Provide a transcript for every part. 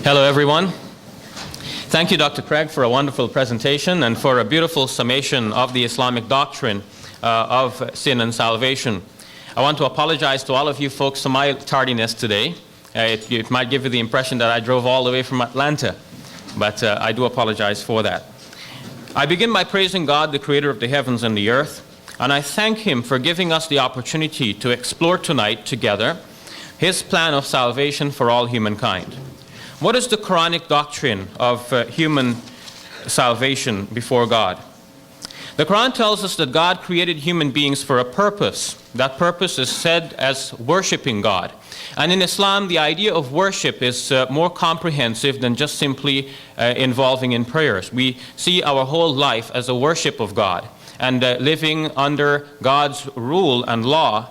Hello, everyone. Thank you, Dr. Craig, for a wonderful presentation and for a beautiful summation of the Islamic doctrine of sin and salvation. I want to apologize to all of you folks for my tardiness today. It might give you the impression that I drove all the way from Atlanta, but I do apologize for that. I begin by praising God, the creator of the heavens and the earth, and I thank him for giving us the opportunity to explore tonight together his plan of salvation for all humankind. What is the Quranic doctrine of human salvation before God? The Quran tells us that God created human beings for a purpose. That purpose is said as worshiping God. And in Islam, the idea of worship is more comprehensive than just simply involving in prayers. We see our whole life as a worship of God and living under God's rule and law.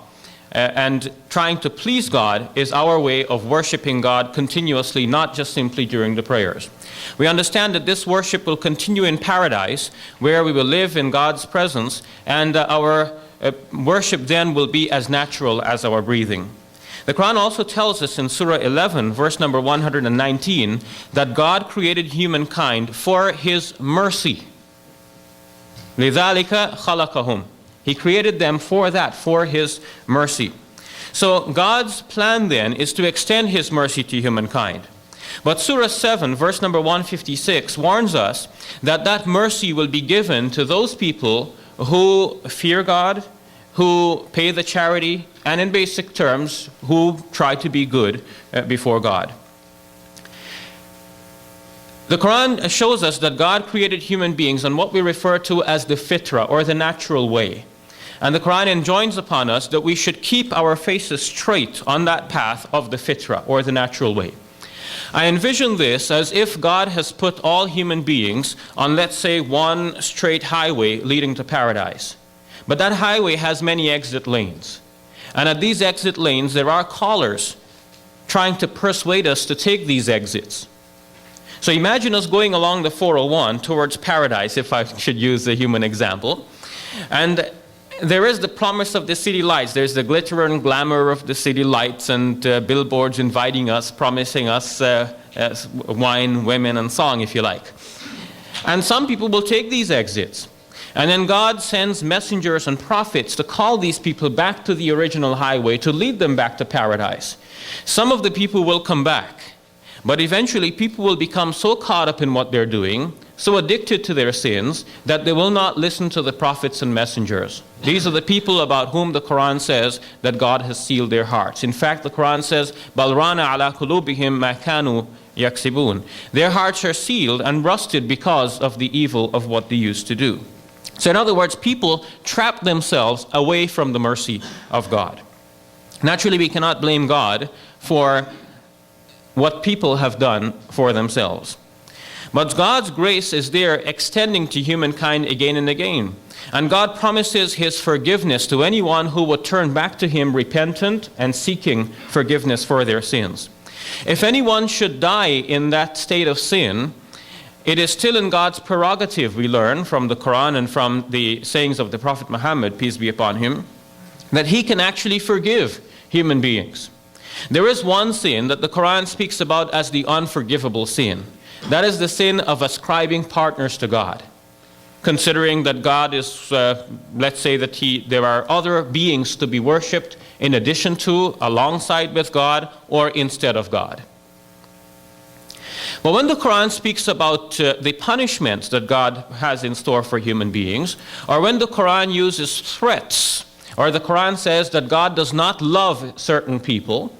And trying to please God is our way of worshiping God continuously, not just simply during the prayers. We understand that this worship will continue in paradise, where we will live in God's presence, and our worship then will be as natural as our breathing. The Quran also tells us in Surah 11, verse number 119, that God created humankind for his mercy. لِذَلِكَ خَلَقَهُمْ. He created them for that, for his mercy. So God's plan then is to extend his mercy to humankind. But Surah 7, verse number 156, warns us that that mercy will be given to those people who fear God, who pay the charity, and in basic terms, who try to be good before God. The Quran shows us that God created human beings on what we refer to as the fitra, or the natural way. And the Quran enjoins upon us that we should keep our faces straight on that path of the fitra, or the natural way. I envision this as if God has put all human beings on, let's say, one straight highway leading to paradise. But that highway has many exit lanes. And at these exit lanes, there are callers trying to persuade us to take these exits. So imagine us going along the 401 towards paradise, if I should use a human example. And there is the promise of the city lights. There's the glitter and glamour of the city lights and billboards inviting us, promising us wine, women, and song, if you like. And some people will take these exits. And then God sends messengers and prophets to call these people back to the original highway, to lead them back to paradise. Some of the people will come back. But eventually people will become so caught up in what they're doing, so addicted to their sins, that they will not listen to the prophets and messengers. These are the people about whom the Quran says that God has sealed their hearts. In fact, the Quran says, بَلْ رَانَ عَلَىٰ قُلُوبِهِمْ مَا كَانُوا يَكْسِبُونَ. Their hearts are sealed and rusted because of the evil of what they used to do. So in other words, people trap themselves away from the mercy of God. Naturally, we cannot blame God for what people have done for themselves. But God's grace is there extending to humankind again and again. And God promises his forgiveness to anyone who would turn back to him repentant and seeking forgiveness for their sins. If anyone should die in that state of sin, it is still in God's prerogative, we learn from the Quran and from the sayings of the Prophet Muhammad, peace be upon him, that he can actually forgive human beings. There is one sin that the Quran speaks about as the unforgivable sin. That is the sin of ascribing partners to God. Considering that God is, let's say that there are other beings to be worshipped in addition to, alongside with God, or instead of God. But when the Quran speaks about the punishments that God has in store for human beings, or when the Quran uses threats, or the Quran says that God does not love certain people,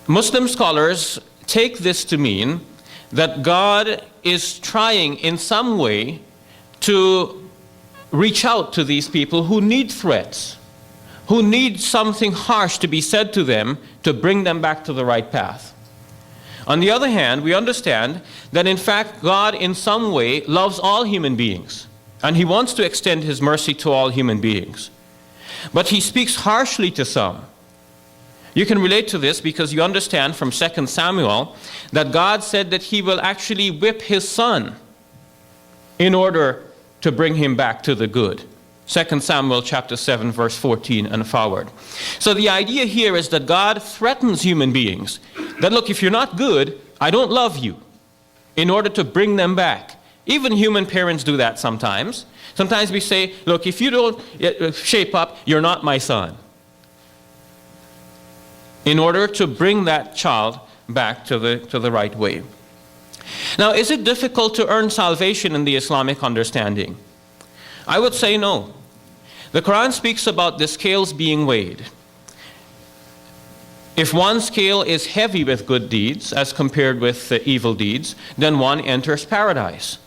Muslim scholars take this to mean that God is trying in some way to reach out to these people who need threats, who need something harsh to be said to them to bring them back to the right path. On the other hand, we understand that in fact God in some way loves all human beings, and he wants to extend his mercy to all human beings. But he speaks harshly to some. You can relate to this because you understand from 2 Samuel that God said that he will actually whip his son in order to bring him back to the good. 2 Samuel chapter 7, verse 14 and forward. So the idea here is that God threatens human beings. That look, if you're not good, I don't love you, in order to bring them back. Even human parents do that sometimes. Sometimes we say, look, if you don't shape up, you're not my son. In order to bring that child back to the right way. Now, is it difficult to earn salvation in the Islamic understanding? I would say no. The Quran speaks about the scales being weighed. If one scale is heavy with good deeds as compared with evil deeds, then one enters paradise.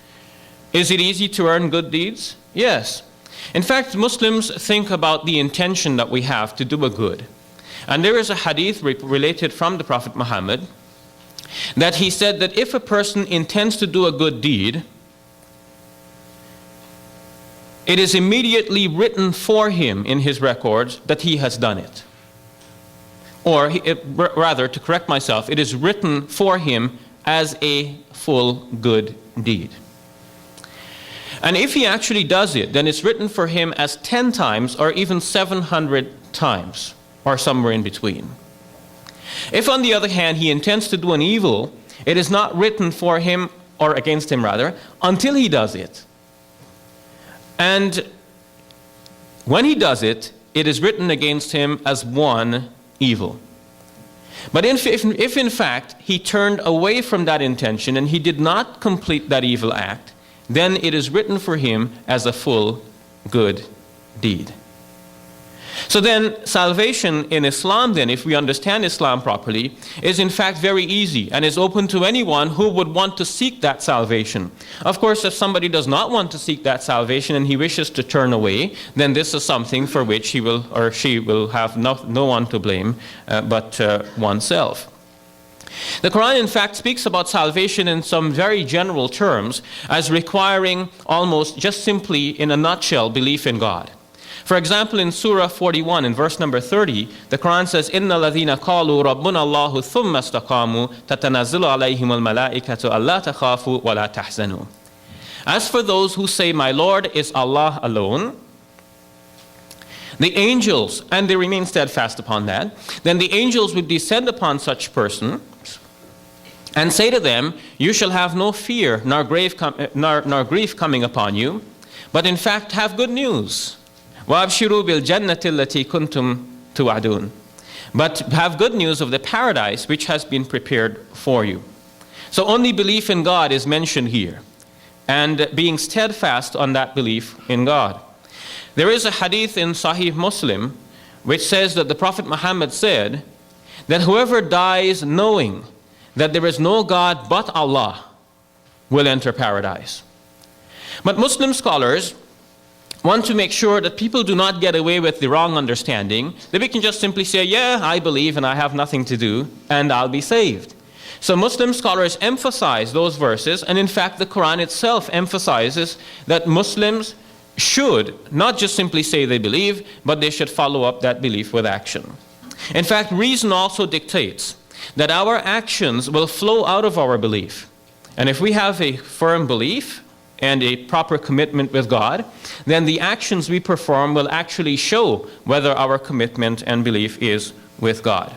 Is it easy to earn good deeds? Yes. In fact, Muslims think about the intention that we have to do a good. And there is a hadith related from the Prophet Muhammad that he said that if a person intends to do a good deed, it is immediately written for him in his records that he has done it. Or rather, to correct myself, it is written for him as a full good deed. And if he actually does it, then it's written for him as 10 times or even 700 times, or somewhere in between. If, on the other hand, he intends to do an evil, it is not written for him, or against him rather, until he does it. And when he does it, it is written against him as one evil. But if in fact he turned away from that intention and he did not complete that evil act, then it is written for him as a full good deed. So then, salvation in Islam then, if we understand Islam properly, is in fact very easy and is open to anyone who would want to seek that salvation. Of course, if somebody does not want to seek that salvation and he wishes to turn away, then this is something for which he will or she will have no one to blame but oneself. The Quran, in fact, speaks about salvation in some very general terms as requiring almost just simply, in a nutshell, belief in God. For example, in Surah 41, in verse number 30, the Quran says, إِنَّ الَّذِينَ قَالُوا رَبُّنَا اللَّهُ ثُمَّ اسْتَقَامُوا تَتَنَزَّلُ عَلَيْهِمُ الْمَلَائِكَةُ أَلَّا تَخَافُوا وَلَا تَحْزَنُوا. As for those who say, my Lord is Allah alone, the angels, and they remain steadfast upon that, then the angels would descend upon such person and say to them, you shall have no fear nor grief coming upon you, but in fact have good news. وَأَبْشِرُوا بِالْجَنَّةِ الَّتِي كُنْتُمْ تُوعَدُونَ. But have good news of the paradise which has been prepared for you. So only belief in God is mentioned here, and being steadfast on that belief in God. There is a hadith in Sahih Muslim which says that the Prophet Muhammad said that whoever dies knowing that there is no God but Allah will enter paradise. But Muslim scholars want to make sure that people do not get away with the wrong understanding, that we can just simply say, yeah, I believe and I have nothing to do, and I'll be saved. So Muslim scholars emphasize those verses, and in fact the Quran itself emphasizes that Muslims should not just simply say they believe, but they should follow up that belief with action. In fact, reason also dictates that our actions will flow out of our belief. And if we have a firm belief and a proper commitment with God, then the actions we perform will actually show whether our commitment and belief is with God.